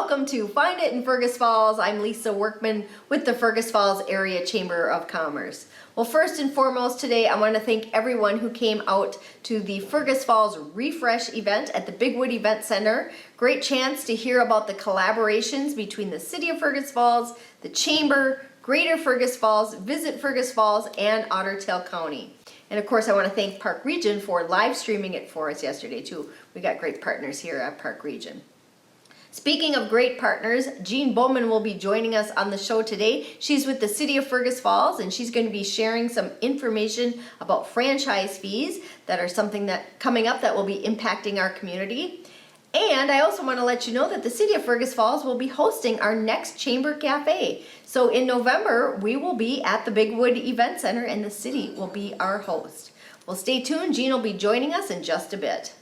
welcome to Find It in Fergus Falls. I'm Lisa Workman with the Fergus Falls Area Chamber of Commerce. Well, first and foremost today, I want to thank everyone who came out to the Fergus Falls Refresh event at the Bigwood Event Center. Great chance to hear about the collaborations between the City of Fergus Falls, the Chamber, Greater Fergus Falls, Visit Fergus Falls, and Otter Tail County. And of course, I want to thank Park Region for live streaming it for us yesterday too. We got great partners here at Park Region. Speaking of great partners, Jean Bowman will be joining us on the show today. She's with the City of Fergus Falls, and she's going to be sharing some information about franchise fees that are something that coming up that will be impacting our community. And I also want to let you know that the City of Fergus Falls will be hosting our next Chamber Cafe. So in November, we will be at the Bigwood Event Center, and the city will be our host. Well, stay tuned. Jean will be joining us in just a bit.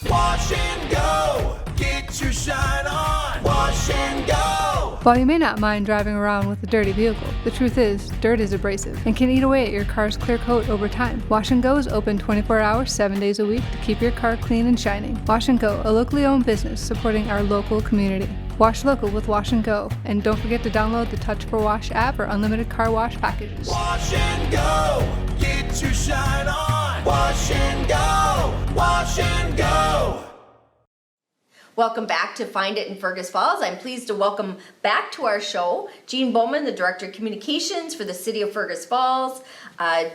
Wash and go, get your shine on. Wash and go. While you may not mind driving around with a dirty vehicle, the truth is, dirt is abrasive and can eat away at your car's clear coat over time. Wash and Go is open 24 hours, 7 days a week to keep your car clean and shining. Wash and Go, a locally owned business supporting our local community. Wash local with Wash and Go, and don't forget to download the Touch for Wash app for unlimited car wash packages. Wash and go, get your shine on. Wash and go, wash and go. Welcome back to Find It in Fergus Falls. I'm pleased to welcome back to our show Jean Bowman, the Director of Communications for the City of Fergus Falls.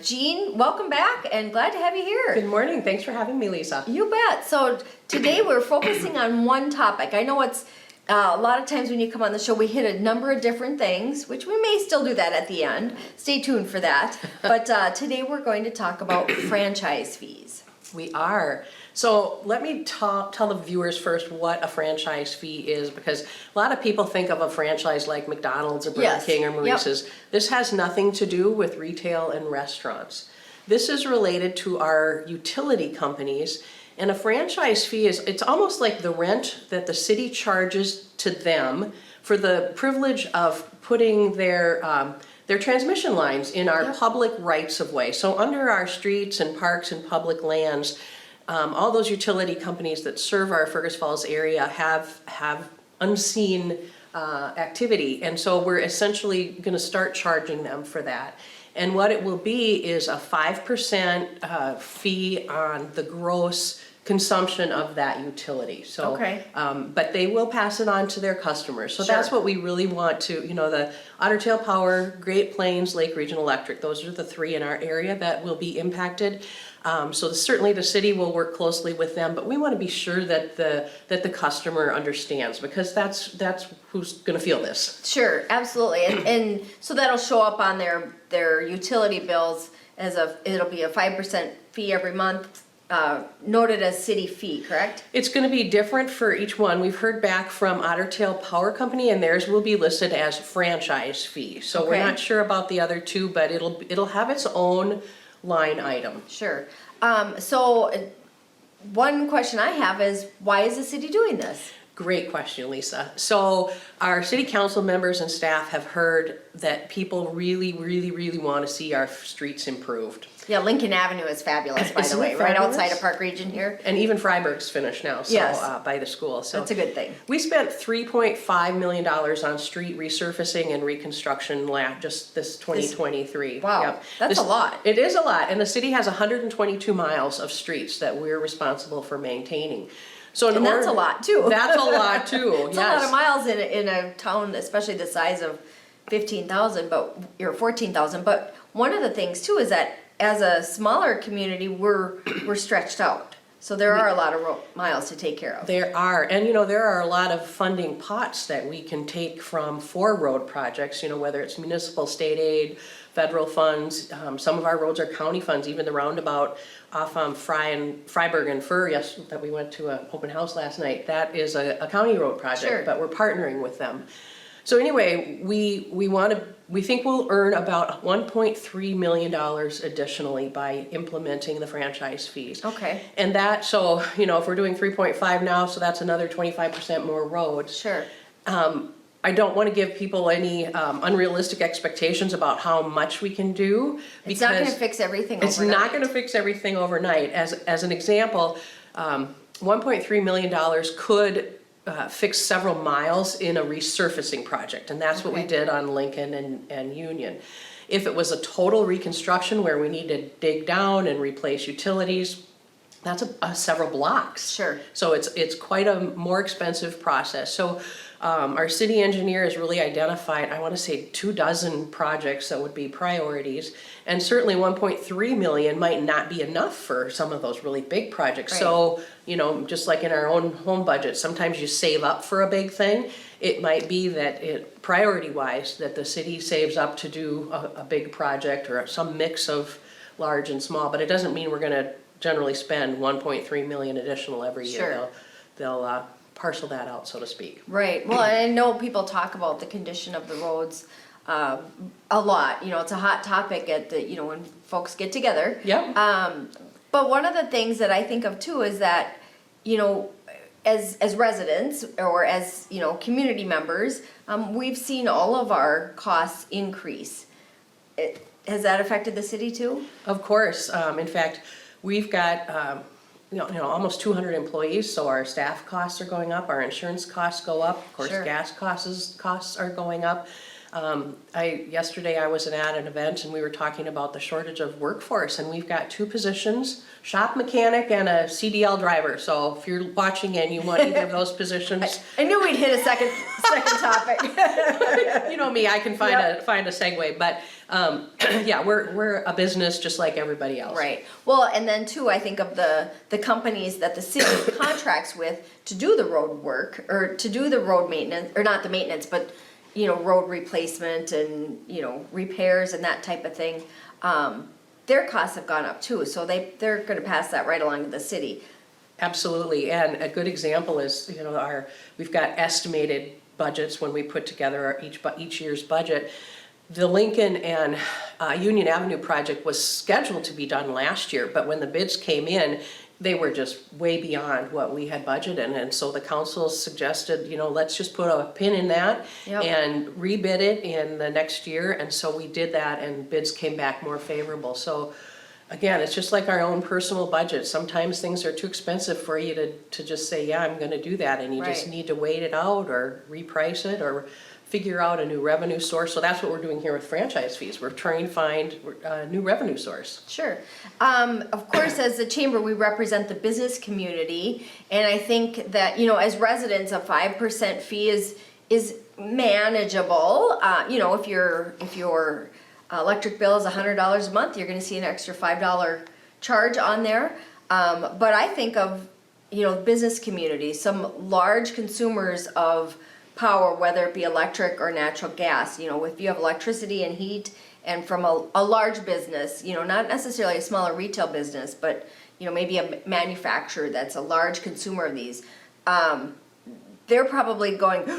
Jean, welcome back and glad to have you here. Good morning. Thanks for having me, Lisa. You bet. So today we're focusing on one topic. I know it's a lot of times when you come on the show, we hit a number of different things, which we may still do that at the end. Stay tuned for that. But today we're going to talk about franchise fees. We are. So let me tell the viewers first what a franchise fee is, because a lot of people think of a franchise like McDonald's or Burger King or Maurice's. Yep. This has nothing to do with retail and restaurants. This is related to our utility companies. And a franchise fee it's almost like the rent that the city charges to them for the privilege of putting their transmission lines in our public rights of way. So under our streets and parks and public lands, all those utility companies that serve our Fergus Falls area have unseen activity. And so we're essentially gonna start charging them for that. And what it will be is a 5% fee on the gross consumption of that utility. So, okay. But they will pass it on to their customers. So Sure. That's what we really want to, the Otter Tail Power, Great Plains, Lake Region Electric, those are the three in our area that will be impacted. So certainly the city will work closely with them, but we want to be sure that the customer understands, because that's who's going to feel this. Sure, absolutely. And so that'll show up on their utility bills as it'll be a 5% fee every month. Noted as city fee, correct? It's going to be different for each one. We've heard back from Otter Tail Power Company, and theirs will be listed as franchise fee. So Okay. We're not sure about the other two, but it'll have its own line item. Sure. So one question I have is, why is the city doing this? Great question, Lisa. So our city council members and staff have heard that people really, really, really want to see our streets improved. Yeah, Lincoln Avenue is fabulous, by Isn't the it way, right fabulous? outside of Park Region here. And even Freiburg's finished now, so Yes. by the school. So That's a good thing. We spent $3.5 million on street resurfacing and reconstruction just this 2023. Wow, Yep. that's a lot. It is a lot, and the city has 122 miles of streets that we're responsible for maintaining. So And that's a lot too. That's a lot too. It's yes. a lot of miles in a town, especially the size of 15,000, or 14,000. But one of the things too is that as a smaller community, we're stretched out. So there are a lot of miles to take care of. There are, and there are a lot of funding pots that we can take from for road projects, whether it's municipal, state aid, federal funds. Some of our roads are county funds, even the roundabout off Freiburg and Fur, that we went to an open house last night. That is a county road project, Sure. But we're partnering with them. So anyway, we think we'll earn about $1.3 million additionally by implementing the franchise fees. Okay. And so if we're doing 3.5 now, so that's another 25% more roads. Sure. I don't want to give people any unrealistic expectations about how much we can do. It's not going to fix everything overnight. It's not going to fix everything overnight. As an example, $1.3 million could fix several miles in a resurfacing project, and that's what we Okay. did on Lincoln and Union. If it was a total reconstruction where we need to dig down and replace utilities, that's several blocks. Sure. So it's quite a more expensive process. So our city engineer has really identified, I want to say 24 projects that would be priorities. And certainly 1.3 million might not be enough for some of those really big projects. Right. So, you know, just like in our own home budget, sometimes you save up for a big thing. It might be that priority-wise, that the city saves up to do a big project or some mix of large and small, but it doesn't mean we're gonna generally spend 1.3 million additional every year. Sure. They'll parcel that out, so to speak. Right, well, I know people talk about the condition of the roads a lot, you know, it's a hot topic at the, you know, when folks get together. Yep. But one of the things that I think of too is that, you know, as residents or as, you know, community members, we've seen all of our costs increase. Has that affected the city too? Of course, in fact, we've got, you know, almost 200 employees, so our staff costs are going up, our insurance costs go up, of course, Sure. gas costs are going up. Yesterday I was at an event and we were talking about the shortage of workforce, and we've got 2 positions, shop mechanic and a CDL driver. So if you're watching and you want either of those positions, I knew we'd hit a second topic. you know me, I can find Yep. a segue, but, yeah, we're a business just like everybody else. Right, well, and then too, I think of the companies that the city contracts with to do the road work, or to do the road maintenance, or not the maintenance, but, you know, road replacement and, you know, repairs and that type of thing. Their costs have gone up too, so they're gonna pass that right along to the city. Absolutely, and a good example is, you know, we've got estimated budgets when we put together each year's budget. The Lincoln and Union Avenue project was scheduled to be done last year, but when the bids came in, they were just way beyond what we had budgeted, and so the council suggested, you know, let's just put a pin in that Yep. and rebid it in the next year, and so we did that, and bids came back more favorable. So again, it's just like our own personal budget. Sometimes things are too expensive for you to just say, yeah, I'm gonna do that, and you just Right. need to wait it out or reprice it or figure out a new revenue source. So that's what we're doing here with franchise fees. We're trying to find a new revenue source. Sure. Of course, as the chamber, we represent the business community, and I think that, you know, as residents, a 5% fee is manageable. You know, if your electric bill is $100 a month, you're gonna see an extra $5 charge on there. But I think of, you know, business communities, some large consumers of power, whether it be electric or natural gas. You know, if you have electricity and heat, and from a large business, you know, not necessarily a smaller retail business, but, you know, maybe a manufacturer that's a large consumer of these, they're probably going,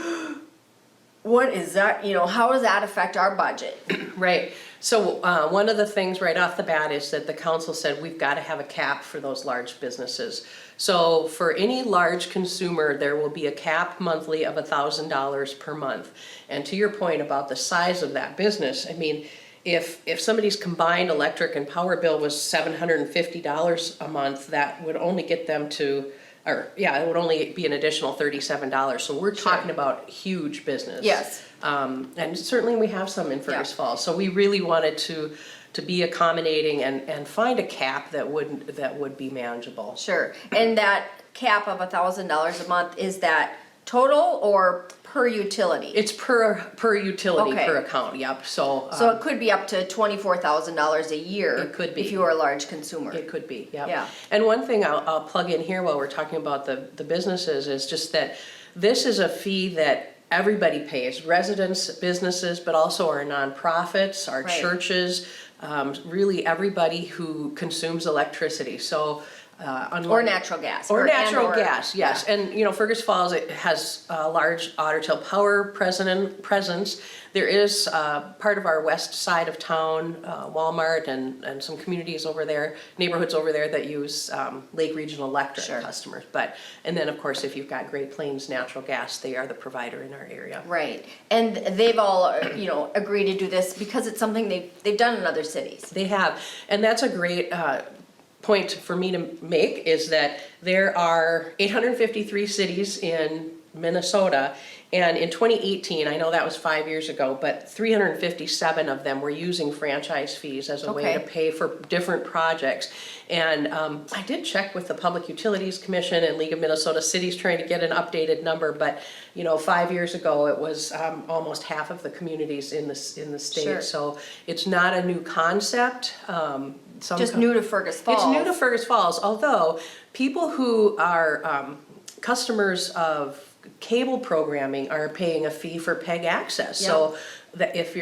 what is that, you know, how does that affect our budget? Right. So one of the things right off the bat is that the council said we've got to have a cap for those large businesses. So for any large consumer, there will be a cap monthly of $1,000 per month. And to your point about the size of that business, I mean, if somebody's combined electric and power bill was $750 a month, that would only get them to, or yeah, it would only be an additional $37. So we're talking about huge business. Yes. And certainly we have some in Fergus Yeah. Falls. So we really wanted to be accommodating and find a cap that would be manageable. Sure, and that cap of $1,000 a month, is that total or per utility? It's per utility, Okay. per account, yep, so. So it could be up to $24,000 a year. It could be. If you are a large consumer. It could be, yep. Yeah. And one thing I'll plug in here while we're talking about the businesses is just that this is a fee that everybody pays, residents, businesses, but also our nonprofits, our Right. churches, really everybody who consumes electricity, so. Or natural gas. Or natural and/or- gas, yes. yeah. And, you know, Fergus Falls, it has a large Otter Tail Power presence. There is part of our west side of town, Walmart and some communities over there, neighborhoods over there that use Lake Regional Electric Sure. customers. And then, of course, if you've got Great Plains Natural Gas, they are the provider in our area. Right, and they've all, you know, agreed to do this because it's something they've done in other cities. They have, and that's a great point for me to make, is that there are 853 cities in Minnesota. And in 2018, I know that was 5 years ago, but 357 of them were using franchise fees as a way to Okay. pay for different projects. And I did check with the Public Utilities Commission and League of Minnesota Cities trying to get an updated number, but 5 years ago, it was almost half of the communities in the state. Sure. So it's not a new concept. Just new to Fergus Falls. It's new to Fergus Falls, although people who are customers of cable programming are paying a fee for PEG access. So that if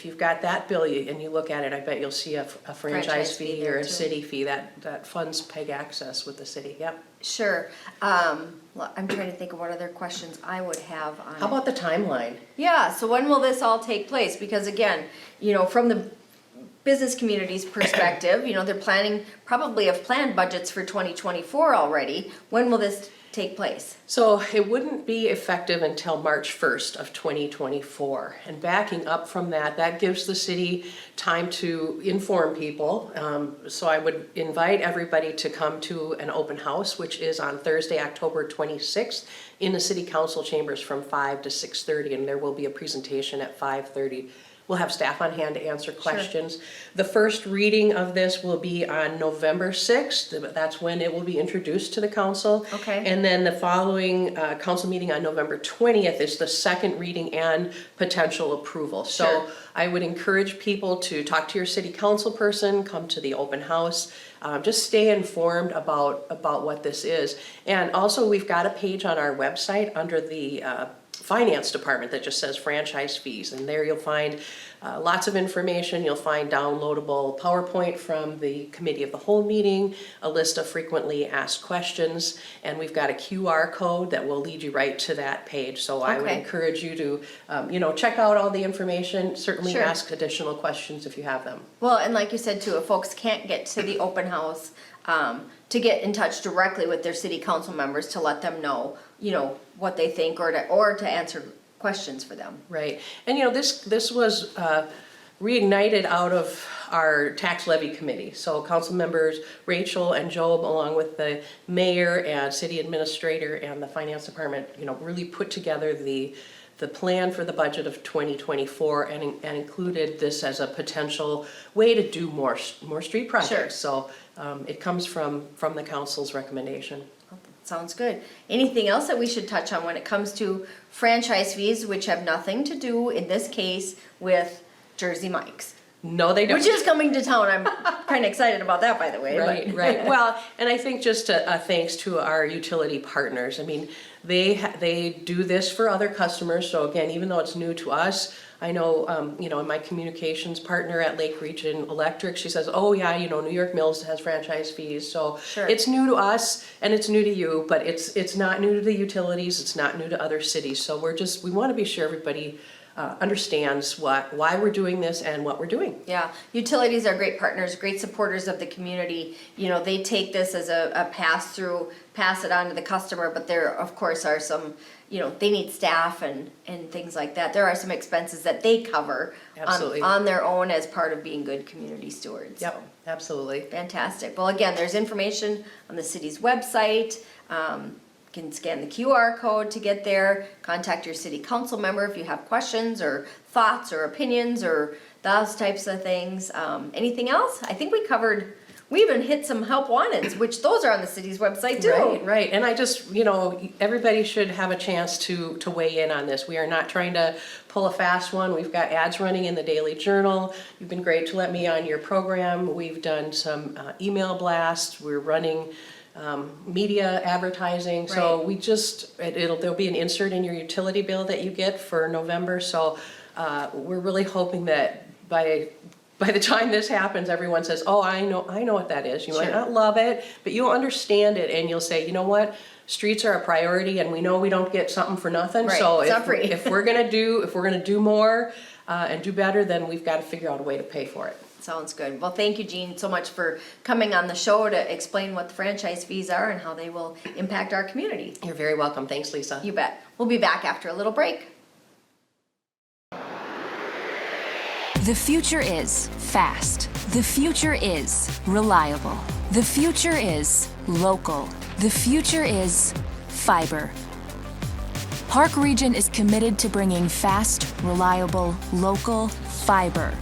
you've got that bill and you look at it, I bet you'll see a franchise fee or there a too. city fee that funds PEG access with the city. Yep. Sure. Well, I'm trying to think of what other questions I would have on How about the timeline? Yeah, so when will this all take place? Because again, from the business community's perspective, they're probably have planned budgets for 2024 already. When will this take place? So it wouldn't be effective until March 1st of 2024. And backing up from that gives the city time to inform people. So I would invite everybody to come to an open house, which is on Thursday, October 26th in the city council chambers from 5 to 6:30, and there will be a presentation at 5:30. We'll have staff on hand to answer questions. The first reading of this will be on November 6th. That's when it will be introduced to the council. Okay. And then the following council meeting on November 20th is the second reading and potential approval. So Sure. I would encourage people to talk to your city council person, come to the open house, just stay informed about what this is. And also, we've got a page on our website under the finance department that just says franchise fees, and there you'll find lots of information. You'll find downloadable PowerPoint from the committee of the whole meeting, a list of frequently asked questions, and we've got a QR code that will lead you right to that page. So I would Okay. encourage you to check out all the information, certainly Sure. ask additional questions if you have them. Well, and like you said too, if folks can't get to the open house, to get in touch directly with their city council members to let them know, what they think or to answer questions for them. Right, and this was reignited out of our tax levy committee. So council members Rachel and Job, along with the mayor and city administrator and the finance department, really put together the plan for the budget of 2024 and included this as a potential way to do more street projects. So it comes from the council's recommendation. Sounds good. Anything else that we should touch on when it comes to franchise fees, which have nothing to do, in this case, with Jersey Mike's? No, they don't. Which is coming to town. I'm kind of excited about that, by the way. Right, right. Well, and I think just a thanks to our utility partners. I mean, they do this for other customers. So again, even though it's new to us, I know, my communications partner at Lake Region Electric, she says, oh yeah, New York Mills has franchise fees. So Sure. It's new to us and it's new to you, but it's not new to the utilities. It's not new to other cities. So we want to be sure everybody understands why we're doing this and what we're doing. Yeah, utilities are great partners, great supporters of the community. They take this as a pass-through, pass it on to the customer, but there, of course, are some, they need staff and things like that. There are some expenses that they cover Absolutely. on their own as part of being good community stewards. Yep, So, absolutely. fantastic. Well, again, there's information on the city's website. You can scan the QR code to get there. Contact your city council member if you have questions or thoughts or opinions or those types of things. Anything else? I think we even hit some help wanteds, which those are on the city's website too. Right, right. And I just, everybody should have a chance to weigh in on this. We are not trying to pull a fast one. We've got ads running in the Daily Journal. You've been great to let me on your program. We've done some email blasts. We're running media advertising. So Right. we there'll be an insert in your utility bill that you get for November. So we're really hoping that by the time this happens, everyone says, oh, I know what that is. You might Sure. not love it, but you'll understand it and you'll say, you know what? Streets are a priority and we know we don't get something for nothing. Right, So it's not free. if we're gonna do more and do better, then we've got to figure out a way to pay for it. Sounds good. Well, thank you, Jean, so much for coming on the show to explain what the franchise fees are and how they will impact our community. You're very welcome. Thanks, Lisa. You bet. We'll be back after a little break. The future is fast. The future is reliable. The future is local. The future is fiber. Park Region is committed to bringing fast, reliable, local fiber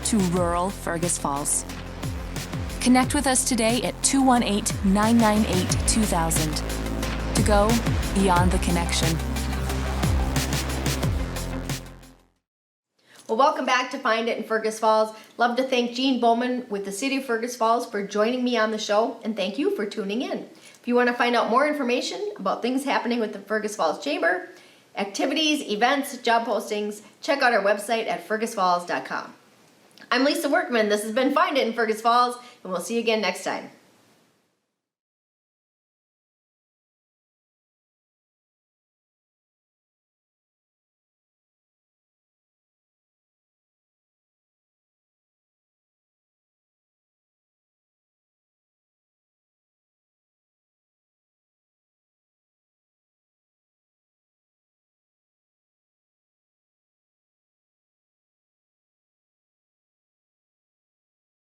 to rural Fergus Falls. Connect with us today at 218-998-2000 to go beyond the connection. Well, welcome back to Find It in Fergus Falls. Love to thank Jean Bowman with the City of Fergus Falls for joining me on the show, and thank you for tuning in. If you want to find out more information about things happening with the Fergus Falls Chamber, activities, events, job postings, check out our website at fergusfalls.com. I'm Lisa Workman. This has been Find It in Fergus Falls, and we'll see you again next time.